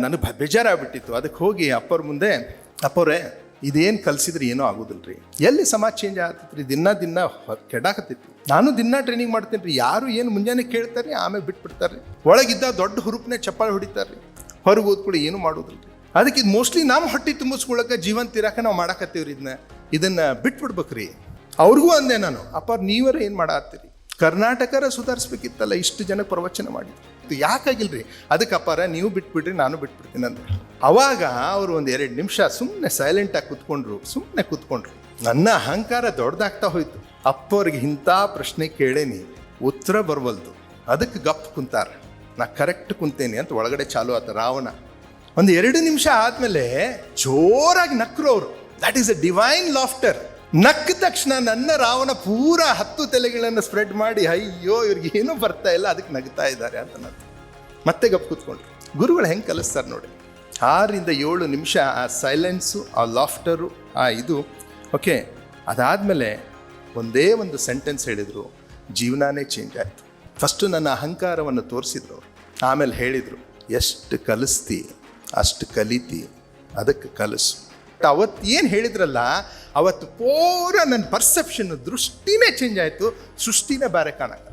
ನನಗೆ ಬೇಜಾರಾಗ್ಬಿಟ್ಟಿತ್ತು. ಅದಕ್ಕೆ ಹೋಗಿ ಅಪ್ಪವ್ರ ಮುಂದೆ, ಅಪ್ಪವ್ರೆ ಇದೇನು ಕಲಿಸಿದ್ರೆ ಏನೂ ಆಗೋದಿಲ್ಲ ರೀ, ಎಲ್ಲಿ ಸಮಾಜ ಚೇಂಜ್ ಆಗ್ತೈತೆ ರೀ, ದಿನ ಕೆಡಾಕತ್ತೈತಿ. ನಾನು ದಿನ ಟ್ರೈನಿಂಗ್ ಮಾಡ್ತೀನಿ ರೀ, ಯಾರು ಏನು ಮುಂಜಾನೆ ಕೇಳ್ತಾರೆ ಆಮೇಲೆ ಬಿಟ್ಬಿಡ್ತಾರೆ ರೀ, ಒಳಗಿದ್ದ ದೊಡ್ಡ ಹುರುಪನೇ ಚಪ್ಪಾಳೆ ಹೊಡಿತಾರೆ ರೀ, ಹೊರಗೆ ಓದ್ಕೊಳ್ಳಿ ಏನೂ ಮಾಡೋದಿಲ್ಲ ರೀ. ಅದಕ್ಕೆ ಇದು ಮೋಸ್ಟ್ಲಿ ನಮ್ಮ ಹೊಟ್ಟೆ ತುಂಬಿಸ್ಕೊಳಕ್ಕೆ ಜೀವನ ತೀರಾಕ ನಾವು ಮಾಡಾಕತ್ತೀವಿ ರೀ, ಇದನ್ನು ಬಿಟ್ಬಿಡ್ಬೇಕ್ರಿ. ಅವ್ರಿಗೂ ಅಂದೆ ನಾನು, ಅಪ್ಪ ನೀವರ ಏನು ಮಾಡಾತ್ತೀರಿ, ಕರ್ನಾಟಕರ ಸುಧಾರಿಸ್ಬೇಕಿತ್ತಲ್ಲ, ಇಷ್ಟು ಜನಕ್ಕೆ ಪ್ರವಚನ ಮಾಡಿದ್ರು, ಯಾಕಾಗಿಲ್ರಿ. ಅದಕ್ಕೆ ಅಪ್ಪಾರ ನೀವು ಬಿಟ್ಬಿಡ್ರಿ ನಾನು ಬಿಟ್ಬಿಡ್ತೀನಿ ಅಂದ್ರೆ. ಅವಾಗ ಅವರು ಒಂದು 2 ನಿಮಿಷ ಸುಮ್ಮನೆ ಸೈಲೆಂಟಾಗಿ ಕೂತ್ಕೊಂಡ್ರು. ನನ್ನ ಅಹಂಕಾರ ದೊಡ್ಡದಾಗ್ತಾ ಹೋಯ್ತು. ಅಪ್ಪವ್ರಿಗೆ ಇಂಥ ಪ್ರಶ್ನೆ ಕೇಳೇನಿ, ಉತ್ತರ ಬರ್ವಲ್ದು, ಅದಕ್ಕೆ ಗಪ್ ಕುಂತಾರ. ನಾ ಕರೆಕ್ಟ್ ಕುಂತೇನಿ ಅಂತ ಒಳಗಡೆ ಚಾಲು ಆತ ರಾವಣ. ಒಂದು 2 ನಿಮಿಷ ಆದಮೇಲೆ ಜೋರಾಗಿ ನಕ್ಕರು ಅವರು. That is a divine laughter. ನಕ್ಕ ತಕ್ಷಣ ನನ್ನ ರಾವಣ ಪೂರ 10 ತಲೆಗಳನ್ನು ಸ್ಪ್ರೆಡ್ ಮಾಡಿ, ಅಯ್ಯೋ ಇವ್ರಿಗೆ ಏನೂ ಬರ್ತಾ ಇಲ್ಲ, ಅದಕ್ಕೆ ನಗ್ತಾ ಇದ್ದಾರೆ ಅಂತ ನಾನು ಮತ್ತೆ ಗಪ್ ಕೂತ್ಕೊಂಡ್ರು. ಗುರುಗಳು ಹೆಂಗೆ ಕಲಿಸ್ತಾರೆ ನೋಡಿ, 6 ರಿಂದ 7 ನಿಮಿಷ ಆ ಸೈಲೆನ್ಸು, ಆ ಲಾಫ್ಟರು, ಇದು ಓಕೆ. ಅದಾದಮೇಲೆ ಒಂದೇ ಒಂದು ಸೆಂಟೆನ್ಸ್ ಹೇಳಿದರು, ಜೀವನನೇ ಚೇಂಜ್ ಆಯಿತು. ಫಸ್ಟು ನನ್ನ ಅಹಂಕಾರವನ್ನು ತೋರಿಸಿದ್ರು ಅವರು, ಆಮೇಲೆ ಹೇಳಿದರು, ಎಷ್ಟು ಕಲಿಸ್ತಿ ಅಷ್ಟು ಕಲಿತಿ, ಅದಕ್ಕೆ ಕಲಿಸು. ಅವತ್ತು ಏನು ಹೇಳಿದ್ರಲ್ಲ, ಅವತ್ತು ಪೂರ ನನ್ನ ಪರ್ಸೆಪ್ಷನ್, ದೃಷ್ಟಿನೇ ಚೇಂಜ್ ಆಯಿತು, ಸೃಷ್ಟಿನೇ ಬೇರೆ ಕಾಣಕ್ಕೆ.